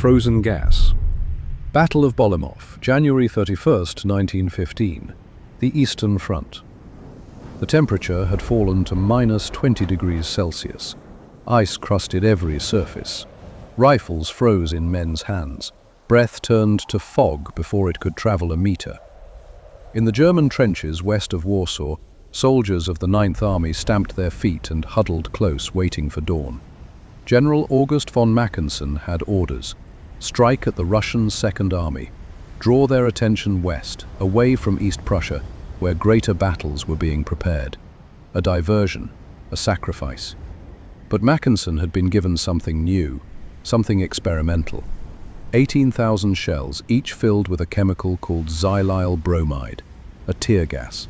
frozen gas. Battle of Bolimov, January 31st, 1915. The Eastern Front. The temperature had fallen to -20 degrees Celsius. Ice crusted every surface. Rifles froze in men's hands. Breath turned to fog before it could travel a meter. In the German trenches west of Warsaw, soldiers of the 9th Army stamped their feet and huddled close, waiting for dawn. General August von Mackensen had orders: strike at the Russian Second Army, draw their attention west, away from East Prussia, where greater battles were being prepared. A diversion, a sacrifice. But Mackensen had been given something new, something experimental. 18,000 shells, each filled with a chemical called xylyl bromide, a tear gas.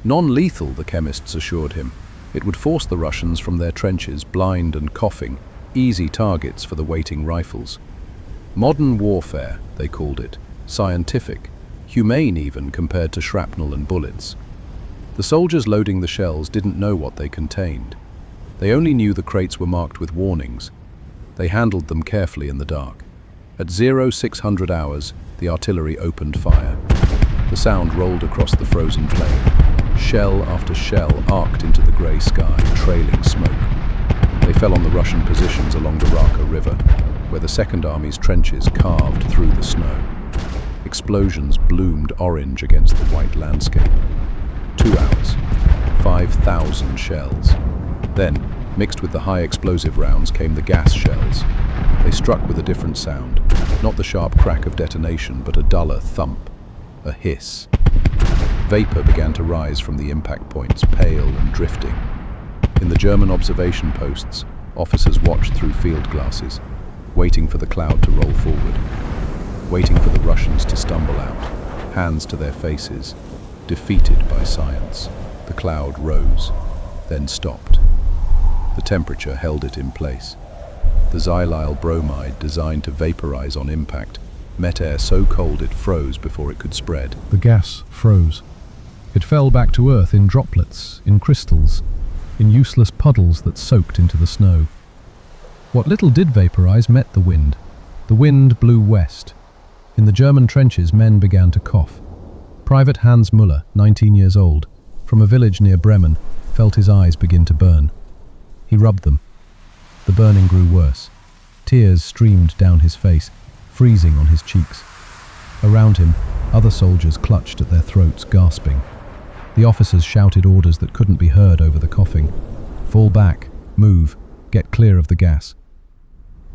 Non-lethal, the chemists assured him. It would force the Russians from their trenches, blind and coughing, easy targets for the waiting rifles. Modern warfare, they called it, scientific, humane even compared to shrapnel and bullets. The soldiers loading the shells didn't know what they contained. They only knew the crates were marked with warnings. They handled them carefully in the dark. At 0600 hours, the artillery opened fire. The sound rolled across the frozen plain. Shell after shell arced into the grey sky, trailing smoke. They fell on the Russian positions along the Raka River, where the Second Army's trenches carved through the snow. Explosions bloomed orange against the white landscape. 2 hours, 5,000 shells. Then, mixed with the high explosive rounds, came the gas shells. They struck with a different sound, not the sharp crack of detonation, but a duller thump, a hiss. Vapor began to rise from the impact points, pale and drifting. In the German observation posts, officers watched through field glasses, waiting for the cloud to roll forward, waiting for the Russians to stumble out, hands to their faces, defeated by science. The cloud rose, then stopped. The temperature held it in place. The xylyl bromide, designed to vaporize on impact, met air so cold it froze before it could spread. The gas froze. It fell back to Earth in droplets, in crystals, in useless puddles that soaked into the snow. What little did vaporize met the wind. The wind blew west. In the German trenches, men began to cough. Private Hans Müller, 19 years old, from a village near Bremen, felt his eyes begin to burn. He rubbed them. The burning grew worse. Tears streamed down his face, freezing on his cheeks. Around him, other soldiers clutched at their throats, gasping. The officers shouted orders that couldn't be heard over the coughing. Fall back, move, get clear of the gas.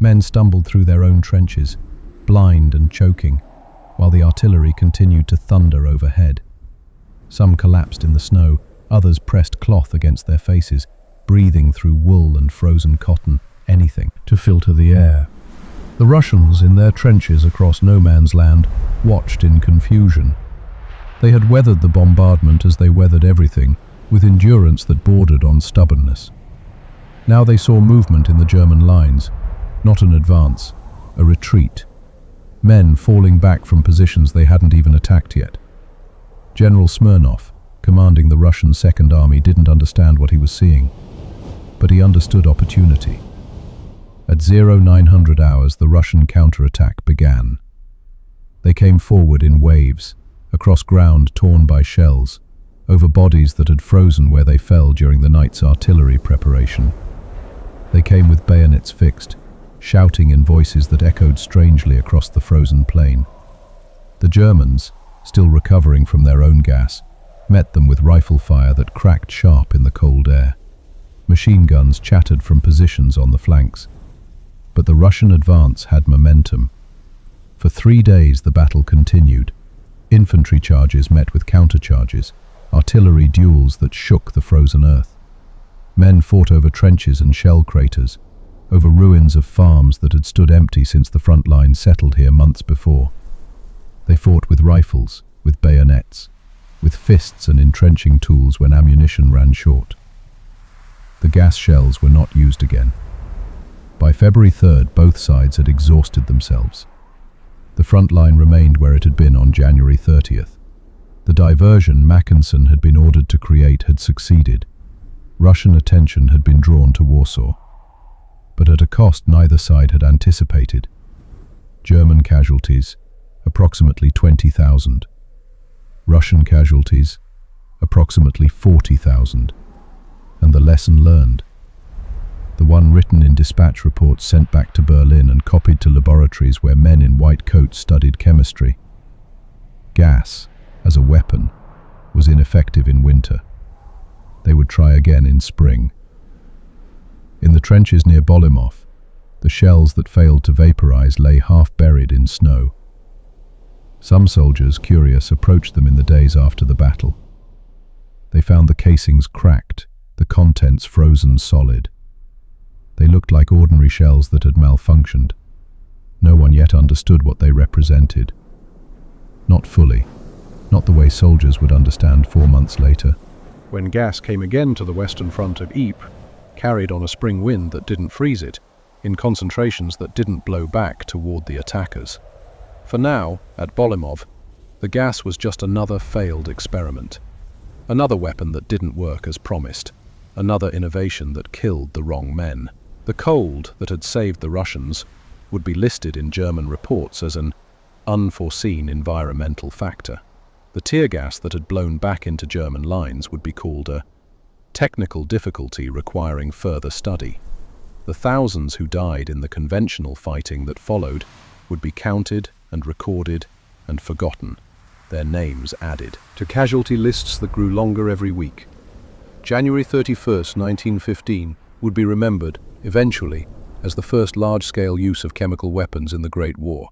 Men stumbled through their own trenches, blind and choking, while the artillery continued to thunder overhead. Some collapsed in the snow, others pressed cloth against their faces, breathing through wool and frozen cotton, anything to filter the air. The Russians, in their trenches across no man's land, watched in confusion. They had weathered the bombardment as they weathered everything, with endurance that bordered on stubbornness. Now they saw movement in the German lines, not an advance, a retreat. Men falling back from positions they hadn't even attacked yet. General Smirnov, commanding the Russian Second Army, didn't understand what he was seeing, but he understood opportunity. At 0900 hours, the Russian counterattack began. They came forward in waves, across ground torn by shells, over bodies that had frozen where they fell during the night's artillery preparation. They came with bayonets fixed, shouting in voices that echoed strangely across the frozen plain. The Germans, still recovering from their own gas, met them with rifle fire that cracked sharp in the cold air. Machine guns chattered from positions on the flanks. But the Russian advance had momentum. For 3 days the battle continued. Infantry charges met with countercharges, artillery duels that shook the frozen earth. Men fought over trenches and shell craters, over ruins of farms that had stood empty since the front line settled here months before. They fought with rifles, with bayonets, with fists and entrenching tools when ammunition ran short. The gas shells were not used again. By February 3rd, both sides had exhausted themselves. The front line remained where it had been on January 30th. The diversion Mackensen had been ordered to create had succeeded. Russian attention had been drawn to Warsaw, but at a cost neither side had anticipated. German casualties, approximately 20,000. Russian casualties, approximately 40,000. And the lesson learned. The one written in dispatch reports sent back to Berlin and copied to laboratories where men in white coats studied chemistry. Gas, as a weapon, was ineffective in winter. They would try again in spring. In the trenches near Bolimov, the shells that failed to vaporize lay half buried in snow. Some soldiers, curious, approached them in the days after the battle. They found the casings cracked, the contents frozen solid. They looked like ordinary shells that had malfunctioned. No one yet understood what they represented. Not fully, not the way soldiers would understand 4 months later. When gas came again to the western front of Ypres, carried on a spring wind that didn't freeze it, in concentrations that didn't blow back toward the attackers. For now, at Bolimov, the gas was just another failed experiment. Another weapon that didn't work as promised. Another innovation that killed the wrong men. The cold that had saved the Russians would be listed in German reports as an unforeseen environmental factor. The tear gas that had blown back into German lines would be called a technical difficulty requiring further study. The thousands who died in the conventional fighting that followed would be counted and recorded and forgotten, their names added to casualty lists that grew longer every week. January 31st, 1915 would be remembered, eventually, as the first large-scale use of chemical weapons in the Great War,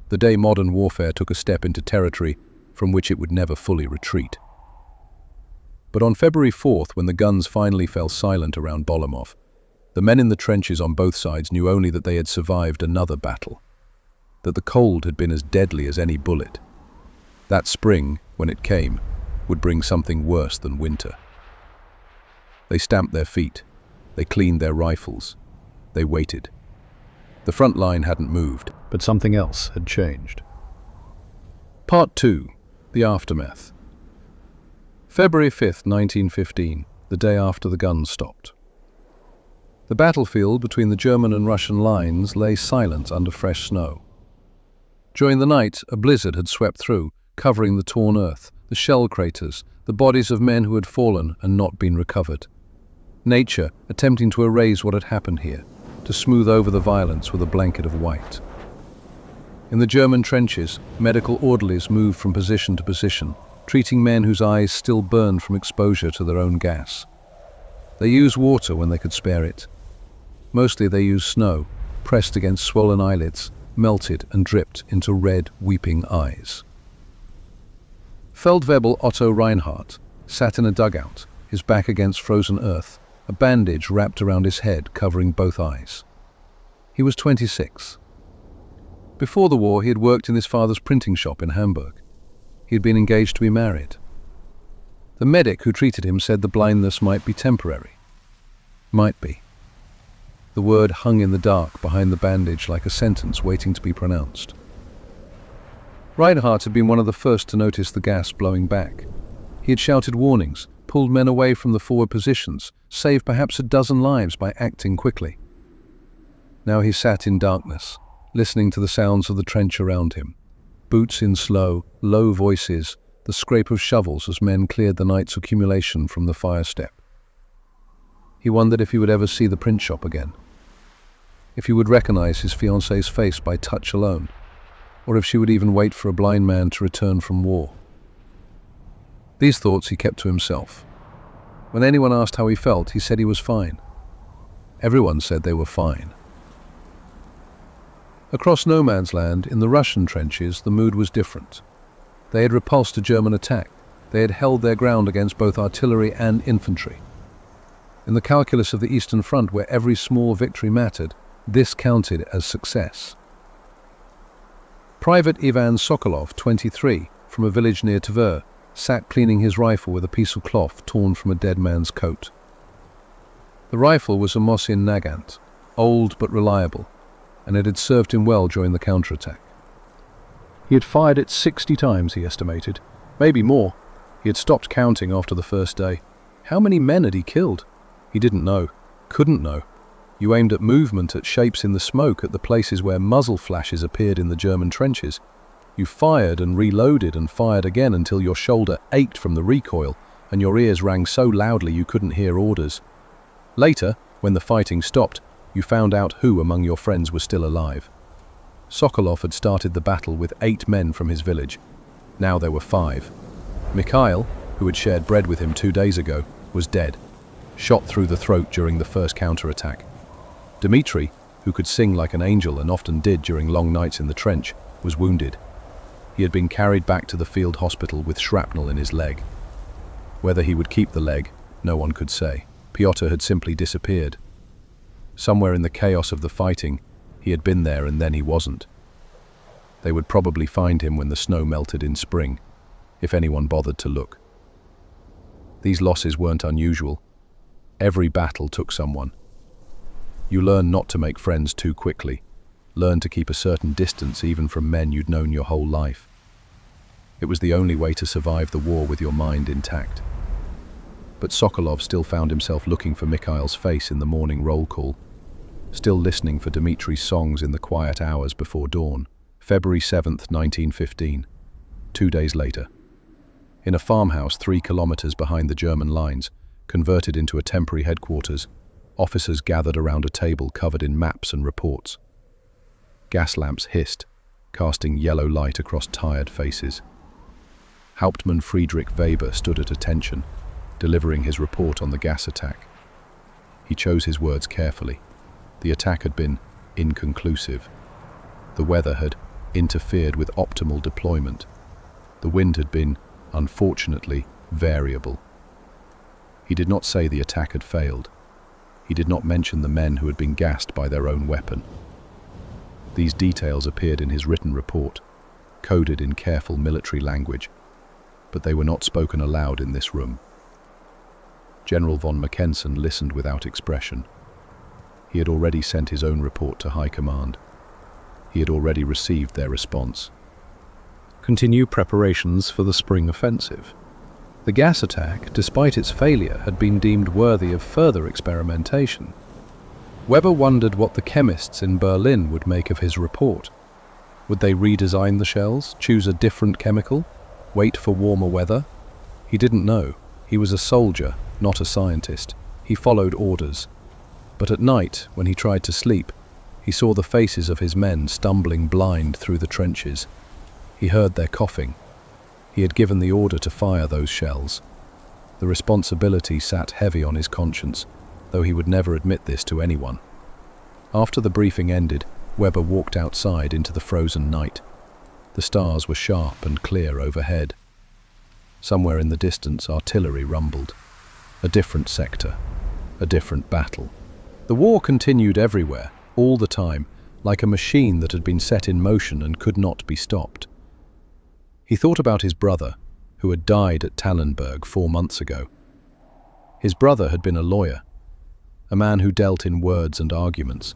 the day modern warfare took a step into territory from which it would never fully retreat. But on February 4th, when the guns finally fell silent around Bolimov, the men in the trenches on both sides knew only that they had survived another battle, that the cold had been as deadly as any bullet. That spring, when it came, would bring something worse than winter. They stamped their feet, they cleaned their rifles, they waited. The front line hadn't moved, but something else had changed. Part 2. The Aftermath. February 5th, 1915, the day after the guns stopped. The battlefield between the German and Russian lines lay silent under fresh snow. During the night, a blizzard had swept through, covering the torn earth, the shell craters, the bodies of men who had fallen and not been recovered. Nature attempting to erase what had happened here, to smooth over the violence with a blanket of white. In the German trenches, medical orderlies moved from position to position, treating men whose eyes still burned from exposure to their own gas. They used water when they could spare it. Mostly they used snow, pressed against swollen eyelids, melted and dripped into red, weeping eyes. Feldwebel Otto Reinhardt sat in a dugout, his back against frozen earth, a bandage wrapped around his head covering both eyes. He was 26. Before the war, he had worked in his father's printing shop in Hamburg. He had been engaged to be married. The medic who treated him said the blindness might be temporary. Might be. The word hung in the dark behind the bandage like a sentence waiting to be pronounced. Reinhardt had been one of the first to notice the gas blowing back. He had shouted warnings, pulled men away from the forward positions, saved perhaps a dozen lives by acting quickly. Now he sat in darkness, listening to the sounds of the trench around him. Boots in slow, low voices, the scrape of shovels as men cleared the night's accumulation from the fire step. He wondered if he would ever see the print shop again. If he would recognize his fiancée's face by touch alone, or if she would even wait for a blind man to return from war. These thoughts he kept to himself. When anyone asked how he felt, he said he was fine. Everyone said they were fine. Across no man's land, in the Russian trenches, the mood was different. They had repulsed a German attack. They had held their ground against both artillery and infantry. In the calculus of the Eastern Front, where every small victory mattered, this counted as success. Private Ivan Sokolov, 23, from a village near Tver, sat cleaning his rifle with a piece of cloth torn from a dead man's coat. The rifle was a Mosin Nagant, old but reliable, and it had served him well during the counterattack. He had fired it 60 times, he estimated, maybe more. He had stopped counting after the first day. How many men had he killed? He didn't know, couldn't know. You aimed at movement, at shapes in the smoke, at the places where muzzle flashes appeared in the German trenches. You fired and reloaded and fired again until your shoulder ached from the recoil and your ears rang so loudly you couldn't hear orders. Later, when the fighting stopped, you found out who among your friends was still alive. Sokolov had started the battle with 8 men from his village. Now there were 5. Mikhail, who had shared bread with him 2 days ago, was dead, shot through the throat during the first counterattack. Dmitri, who could sing like an angel and often did during long nights in the trench, was wounded. He had been carried back to the field hospital with shrapnel in his leg. Whether he would keep the leg, no one could say. Pyotr had simply disappeared. Somewhere in the chaos of the fighting, he had been there and then he wasn't. They would probably find him when the snow melted in spring, if anyone bothered to look. These losses weren't unusual. Every battle took someone. You learn not to make friends too quickly. Learn to keep a certain distance even from men you'd known your whole life. It was the only way to survive the war with your mind intact. But Sokolov still found himself looking for Mikhail's face in the morning roll call, still listening for Dmitri's songs in the quiet hours before dawn. February 7th, 1915. 2 days later. In a farmhouse 3 kilometers behind the German lines, converted into a temporary headquarters, officers gathered around a table covered in maps and reports. Gas lamps hissed, casting yellow light across tired faces. Hauptmann Friedrich Weber stood at attention, delivering his report on the gas attack. He chose his words carefully. The attack had been inconclusive. The weather had interfered with optimal deployment. The wind had been, unfortunately, variable. He did not say the attack had failed. He did not mention the men who had been gassed by their own weapon. These details appeared in his written report, coded in careful military language, but they were not spoken aloud in this room. General von Mackensen listened without expression. He had already sent his own report to High Command. He had already received their response. Continue preparations for the spring offensive. The gas attack, despite its failure, had been deemed worthy of further experimentation. Weber wondered what the chemists in Berlin would make of his report. Would they redesign the shells, choose a different chemical, wait for warmer weather? He didn't know. He was a soldier, not a scientist. He followed orders. But at night, when he tried to sleep, he saw the faces of his men stumbling blind through the trenches. He heard their coughing. He had given the order to fire those shells. The responsibility sat heavy on his conscience, though he would never admit this to anyone. After the briefing ended, Weber walked outside into the frozen night. The stars were sharp and clear overhead. Somewhere in the distance, artillery rumbled. A different sector, a different battle. The war continued everywhere, all the time, like a machine that had been set in motion and could not be stopped. He thought about his brother, who had died at Tannenberg 4 months ago. His brother had been a lawyer, a man who dealt in words and arguments,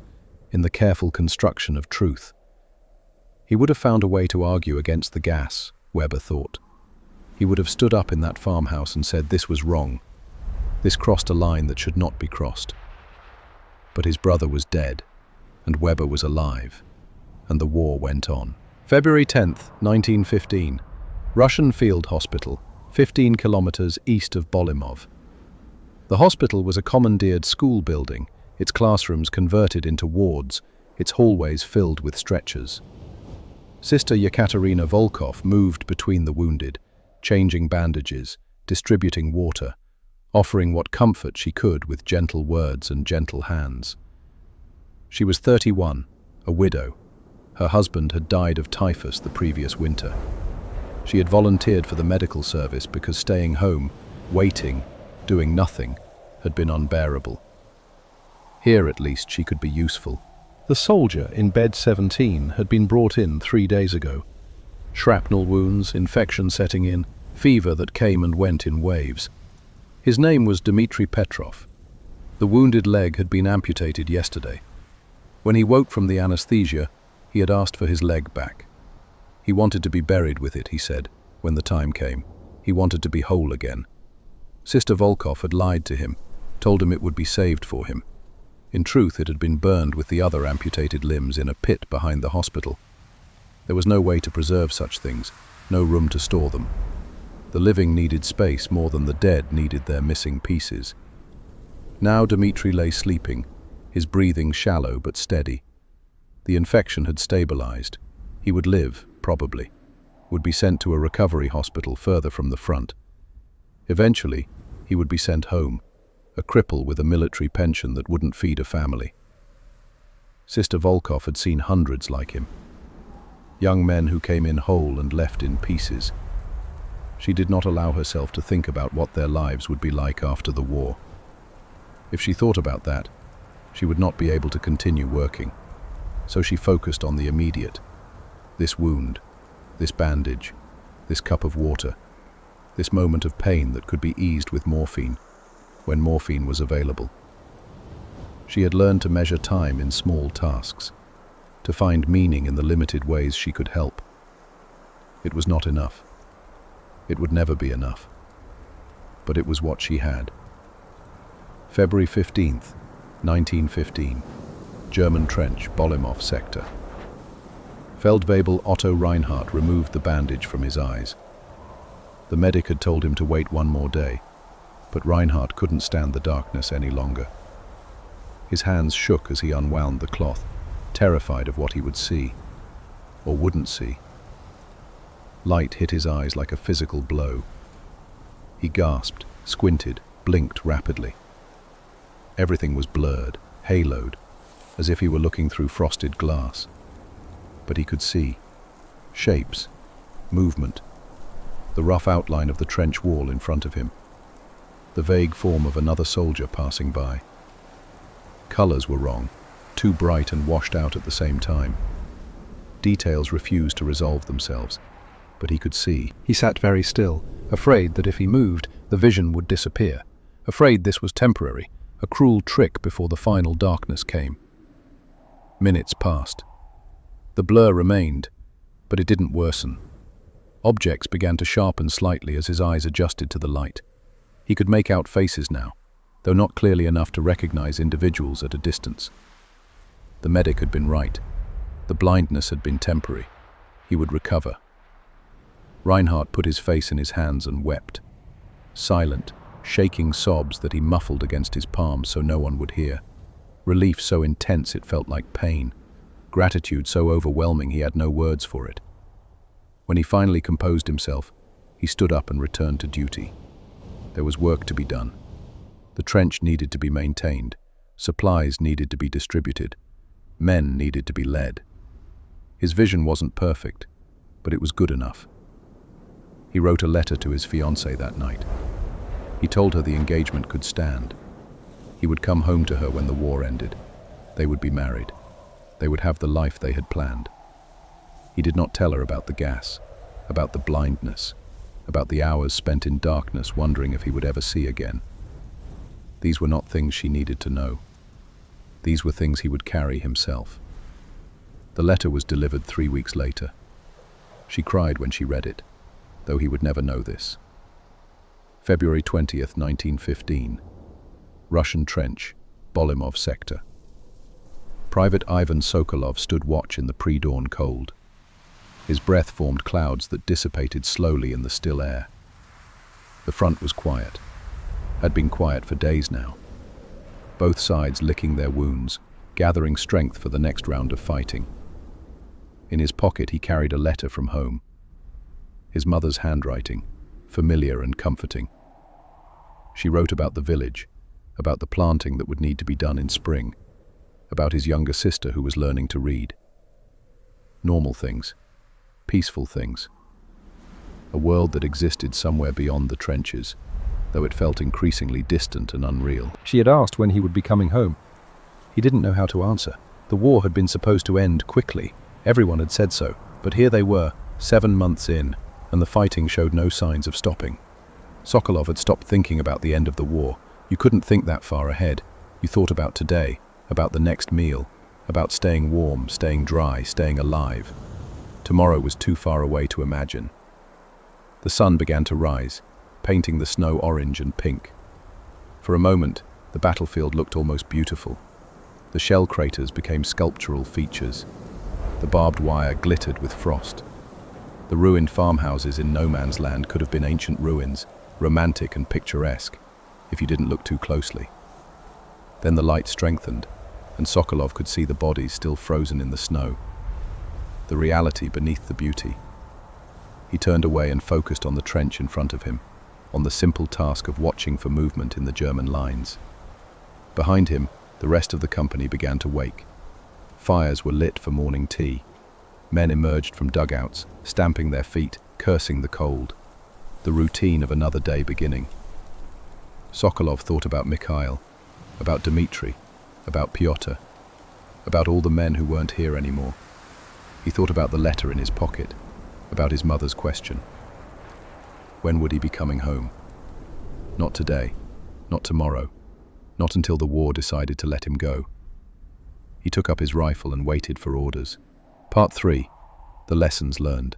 in the careful construction of truth. He would have found a way to argue against the gas, Weber thought. He would have stood up in that farmhouse and said this was wrong. This crossed a line that should not be crossed. But his brother was dead, and Weber was alive, and the war went on. February 10th, 1915. Russian Field Hospital, 15 kilometers east of Bolimov. The hospital was a commandeered school building, its classrooms converted into wards, its hallways filled with stretchers. Sister Yekaterina Volkov moved between the wounded, changing bandages, distributing water, offering what comfort she could with gentle words and gentle hands. She was 31, a widow. Her husband had died of typhus the previous winter. She had volunteered for the medical service because staying home, waiting, doing nothing, had been unbearable. Here, at least, she could be useful. The soldier in bed 17 had been brought in 3 days ago. Shrapnel wounds, infection setting in, fever that came and went in waves. His name was Dmitry Petrov. The wounded leg had been amputated yesterday. When he woke from the anesthesia, he had asked for his leg back. He wanted to be buried with it, he said, when the time came. He wanted to be whole again. Sister Volkov had lied to him, told him it would be saved for him. In truth, it had been burned with the other amputated limbs in a pit behind the hospital. There was no way to preserve such things, no room to store them. The living needed space more than the dead needed their missing pieces. Now Dmitri lay sleeping, his breathing shallow but steady. The infection had stabilized. He would live, probably, would be sent to a recovery hospital further from the front. Eventually, he would be sent home, a cripple with a military pension that wouldn't feed a family. Sister Volkov had seen hundreds like him. Young men who came in whole and left in pieces. She did not allow herself to think about what their lives would be like after the war. If she thought about that, she would not be able to continue working. So she focused on the immediate. This wound, this bandage, this cup of water, this moment of pain that could be eased with morphine, when morphine was available. She had learned to measure time in small tasks, to find meaning in the limited ways she could help. It was not enough. It would never be enough. But it was what she had. February 15th, 1915. German trench, Bolimov sector. Feldwebel Otto Reinhardt removed the bandage from his eyes. The medic had told him to wait one more day, but Reinhardt couldn't stand the darkness any longer. His hands shook as he unwound the cloth, terrified of what he would see, or wouldn't see. Light hit his eyes like a physical blow. He gasped, squinted, blinked rapidly. Everything was blurred, haloed, as if he were looking through frosted glass. But he could see shapes, movement, the rough outline of the trench wall in front of him, the vague form of another soldier passing by. Colors were wrong, too bright and washed out at the same time. Details refused to resolve themselves, but he could see. He sat very still, afraid that if he moved, the vision would disappear, afraid this was temporary, a cruel trick before the final darkness came. Minutes passed. The blur remained, but it didn't worsen. Objects began to sharpen slightly as his eyes adjusted to the light. He could make out faces now, though not clearly enough to recognize individuals at a distance. The medic had been right. The blindness had been temporary. He would recover. Reinhardt put his face in his hands and wept. Silent, shaking sobs that he muffled against his palms so no one would hear. Relief so intense it felt like pain. Gratitude so overwhelming he had no words for it. When he finally composed himself, he stood up and returned to duty. There was work to be done. The trench needed to be maintained. Supplies needed to be distributed. Men needed to be led. His vision wasn't perfect, but it was good enough. He wrote a letter to his fiancée that night. He told her the engagement could stand. He would come home to her when the war ended. They would be married. They would have the life they had planned. He did not tell her about the gas, about the blindness, about the hours spent in darkness wondering if he would ever see again. These were not things she needed to know. These were things he would carry himself. The letter was delivered 3 weeks later. She cried when she read it, though he would never know this. February 20th, 1915. Russian trench, Bolimov sector. Private Ivan Sokolov stood watch in the pre-dawn cold. His breath formed clouds that dissipated slowly in the still air. The front was quiet, had been quiet for days now. Both sides licking their wounds, gathering strength for the next round of fighting. In his pocket he carried a letter from home. His mother's handwriting, familiar and comforting. She wrote about the village, about the planting that would need to be done in spring, about his younger sister who was learning to read. Normal things, peaceful things. A world that existed somewhere beyond the trenches, though it felt increasingly distant and unreal. She had asked when he would be coming home. He didn't know how to answer. The war had been supposed to end quickly. Everyone had said so, but here they were, 7 months in, and the fighting showed no signs of stopping. Sokolov had stopped thinking about the end of the war. You couldn't think that far ahead. You thought about today, about the next meal, about staying warm, staying dry, staying alive. Tomorrow was too far away to imagine. The sun began to rise, painting the snow orange and pink. For a moment, the battlefield looked almost beautiful. The shell craters became sculptural features. The barbed wire glittered with frost. The ruined farmhouses in no man's land could have been ancient ruins, romantic and picturesque, if you didn't look too closely. Then the light strengthened, and Sokolov could see the bodies still frozen in the snow. The reality beneath the beauty. He turned away and focused on the trench in front of him, on the simple task of watching for movement in the German lines. Behind him, the rest of the company began to wake. Fires were lit for morning tea. Men emerged from dugouts, stamping their feet, cursing the cold. The routine of another day beginning. Sokolov thought about Mikhail, about Dmitri, about Pyotr, about all the men who weren't here anymore. He thought about the letter in his pocket, about his mother's question. When would he be coming home? Not today, not tomorrow, not until the war decided to let him go. He took up his rifle and waited for orders. Part 3. The Lessons Learned.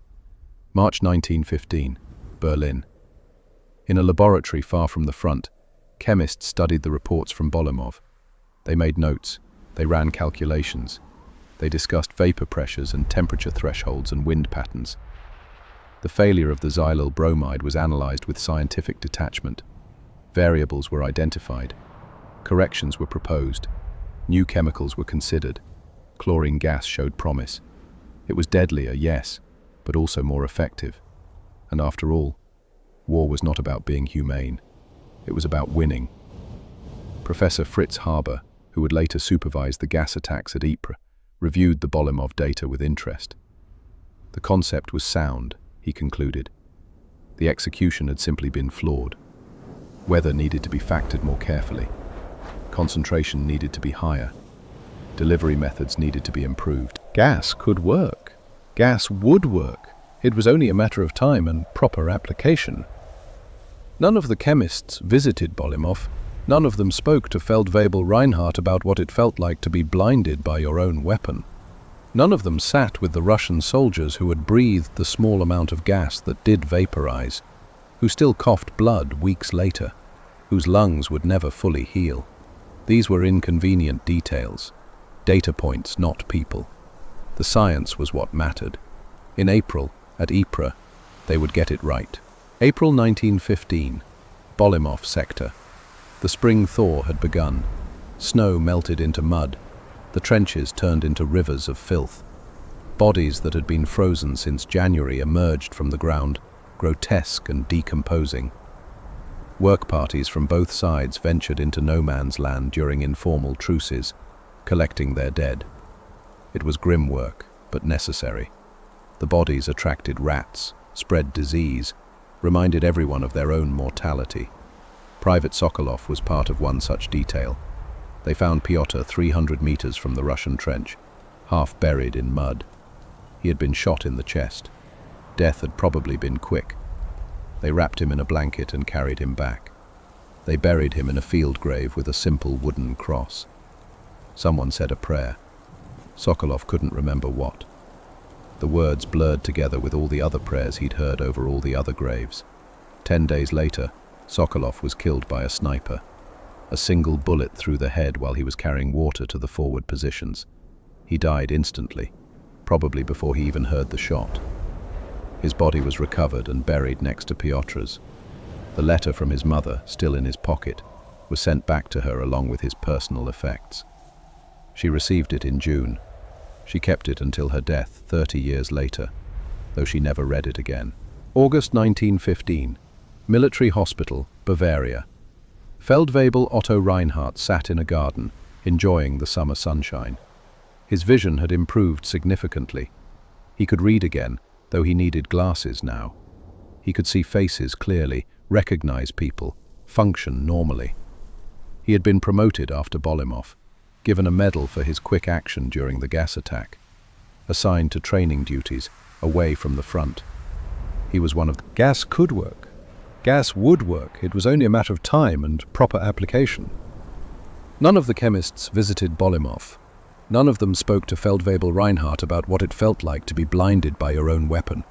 March 1915, Berlin. In a laboratory far from the front, chemists studied the reports from Bolimov. They made notes, they ran calculations. They discussed vapor pressures and temperature thresholds and wind patterns. The failure of the xylyl bromide was analyzed with scientific detachment. Variables were identified. Corrections were proposed. New chemicals were considered. Chlorine gas showed promise. It was deadlier, yes, but also more effective. And after all, war was not about being humane. It was about winning. Professor Fritz Haber, who would later supervise the gas attacks at Ypres, reviewed the Bolimov data with interest. The concept was sound, he concluded. The execution had simply been flawed. Weather needed to be factored more carefully. Concentration needed to be higher. Delivery methods needed to be improved. Gas could work. Gas would work. It was only a matter of time and proper application. None of the chemists visited Bolimov. None of them spoke to Feldwebel Reinhardt about what it felt like to be blinded by your own weapon. None of them sat with the Russian soldiers who had breathed the small amount of gas that did vaporize, who still coughed blood weeks later, whose lungs would never fully heal. These were inconvenient details, data points, not people. The science was what mattered. In April, at Ypres, they would get it right. April 1915, Bolimov sector. The spring thaw had begun. Snow melted into mud. The trenches turned into rivers of filth. Bodies that had been frozen since January emerged from the ground, grotesque and decomposing. Work parties from both sides ventured into no man's land during informal truces, collecting their dead. It was grim work, but necessary. The bodies attracted rats, spread disease, reminded everyone of their own mortality. Private Sokolov was part of one such detail. They found Pyotr 300 meters from the Russian trench, half buried in mud. He had been shot in the chest. Death had probably been quick. They wrapped him in a blanket and carried him back. They buried him in a field grave with a simple wooden cross. Someone said a prayer. Sokolov couldn't remember what. The words blurred together with all the other prayers he'd heard over all the other graves. 10 days later, Sokolov was killed by a sniper. A single bullet through the head while he was carrying water to the forward positions. He died instantly, probably before he even heard the shot. His body was recovered and buried next to Pyotr's. The letter from his mother, still in his pocket, was sent back to her along with his personal effects. She received it in June. She kept it until her death 30 years later, though she never read it again. August 1915, Military Hospital, Bavaria. Feldwebel Otto Reinhardt sat in a garden, enjoying the summer sunshine. His vision had improved significantly. He could read again, though he needed glasses now. He could see faces clearly, recognize people, function normally. He had been promoted after Bolimov, given a medal for his quick action during the gas attack, assigned to training duties away from the front. He was one of the... Gas could work. Gas would work. It was only a matter of time and proper application. None of the chemists visited Bolimov. None of them spoke to Feldwebel Reinhardt about what it felt like to be blinded by your own weapon.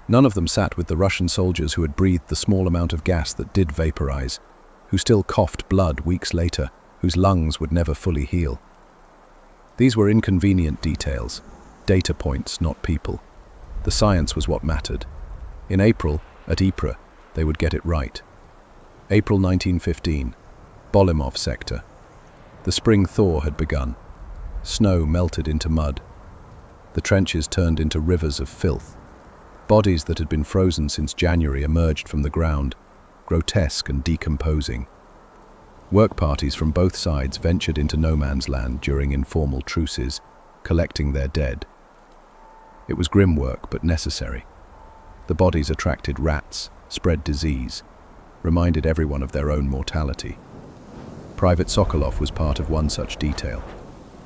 None of them sat with the Russian soldiers who had breathed the small amount of gas that did vaporize, who still coughed blood weeks later, whose lungs would never fully heal. These were inconvenient details, data points, not people. The science was what mattered. In April, at Ypres, they would get it right. April 1915, Bolimov sector. The spring thaw had begun. Snow melted into mud. The trenches turned into rivers of filth. Bodies that had been frozen since January emerged from the ground, grotesque and decomposing. Work parties from both sides ventured into no man's land during informal truces, collecting their dead. It was grim work, but necessary. The bodies attracted rats, spread disease, reminded everyone of their own mortality. Private Sokolov was part of one such detail.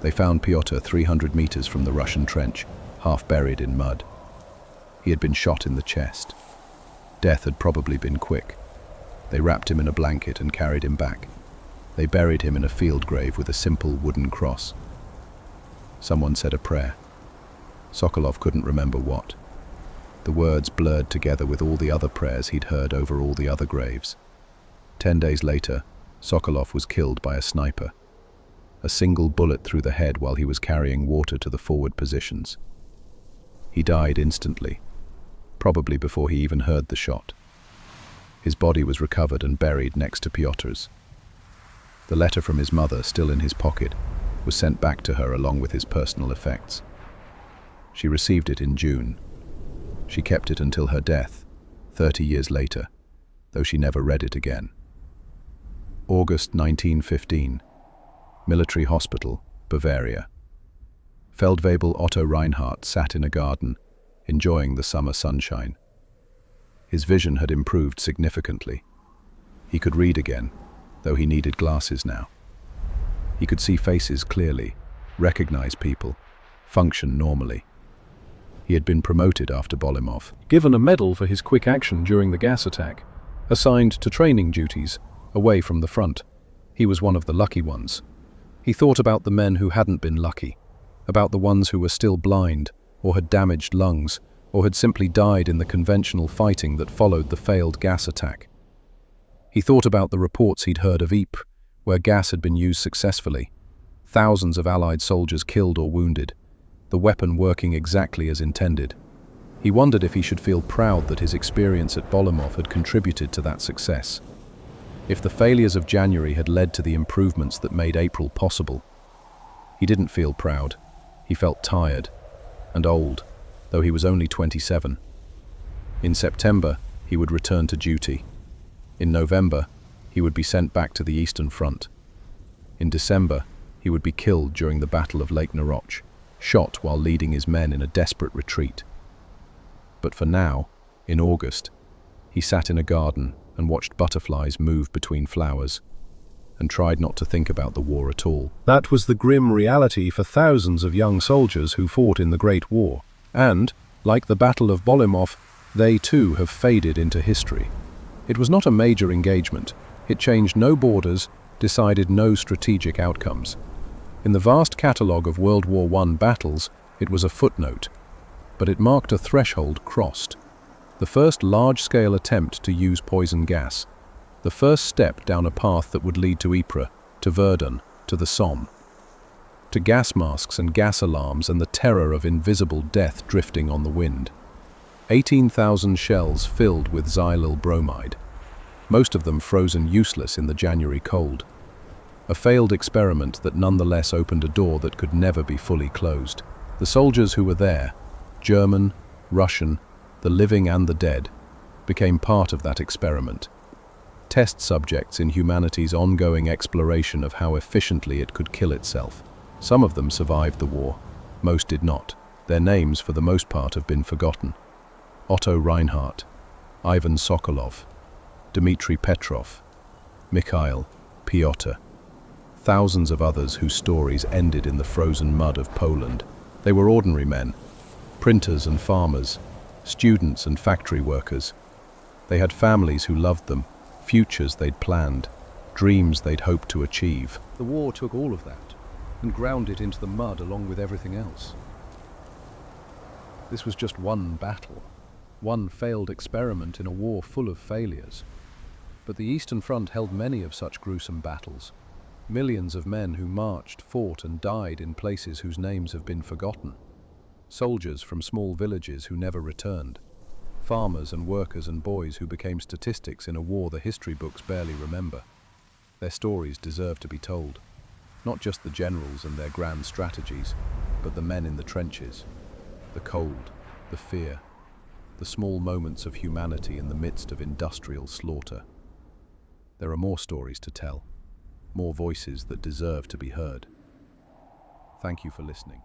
They found Pyotr 300 meters from the Russian trench, half buried in mud. He had been shot in the chest. Death had probably been quick. They wrapped him in a blanket and carried him back. They buried him in a field grave with a simple wooden cross. Someone said a prayer. Sokolov couldn't remember what. The words blurred together with all the other prayers he'd heard over all the other graves. 10 days later, Sokolov was killed by a sniper. A single bullet through the head while he was carrying water to the forward positions. He died instantly, probably before he even heard the shot. His body was recovered and buried next to Pyotr's. The letter from his mother, still in his pocket, was sent back to her along with his personal effects. She received it in June. She kept it until her death, 30 years later, though she never read it again. August 1915. Military Hospital, Bavaria. Feldwebel Otto Reinhardt sat in a garden, enjoying the summer sunshine. His vision had improved significantly. He could read again, though he needed glasses now. He could see faces clearly, recognize people, function normally. He had been promoted after Bolimov, Given a medal for his quick action during the gas attack, assigned to training duties, away from the front. He was one of the lucky ones. He thought about the men who hadn't been lucky, about the ones who were still blind, or had damaged lungs, or had simply died in the conventional fighting that followed the failed gas attack. He thought about the reports he'd heard of Ypres, where gas had been used successfully, thousands of Allied soldiers killed or wounded, the weapon working exactly as intended. He wondered if he should feel proud that his experience at Bolimov had contributed to that success. If the failures of January had led to the improvements that made April possible. He didn't feel proud. He felt tired and old, though he was only 27. In September, he would return to duty. In November, he would be sent back to the Eastern Front. In December, he would be killed during the Battle of Lake Naroch, shot while leading his men in a desperate retreat. But for now, in August, he sat in a garden and watched butterflies move between flowers, and tried not to think about the war at all. That was the grim reality for thousands of young soldiers who fought in the Great War, and, like the Battle of Bolimov, they too have faded into history. It was not a major engagement. It changed no borders, decided no strategic outcomes. In the vast catalogue of World War I battles, it was a footnote, but it marked a threshold crossed. The first large-scale attempt to use poison gas. The first step down a path that would lead to Ypres, to Verdun, to the Somme. To gas masks and gas alarms and the terror of invisible death drifting on the wind. 18,000 shells filled with xylyl bromide. Most of them frozen useless in the January cold. A failed experiment that nonetheless opened a door that could never be fully closed. The soldiers who were there, German, Russian, the living and the dead, became part of that experiment. Test subjects in humanity's ongoing exploration of how efficiently it could kill itself. Some of them survived the war, most did not. Their names, for the most part, have been forgotten. Otto Reinhardt, Ivan Sokolov, Dmitry Petrov, Mikhail, Pyotr. Thousands of others whose stories ended in the frozen mud of Poland. They were ordinary men, printers and farmers, students and factory workers. They had families who loved them, futures they'd planned, dreams they'd hoped to achieve. The war took all of that and ground it into the mud along with everything else. This was just one battle, one failed experiment in a war full of failures. But the Eastern Front held many of such gruesome battles. Millions of men who marched, fought and died in places whose names have been forgotten. Soldiers from small villages who never returned. Farmers and workers and boys who became statistics in a war the history books barely remember. Their stories deserve to be told. Not just the generals and their grand strategies, but the men in the trenches. The cold, the fear, the small moments of humanity in the midst of industrial slaughter. There are more stories to tell, more voices that deserve to be heard. Thank you for listening.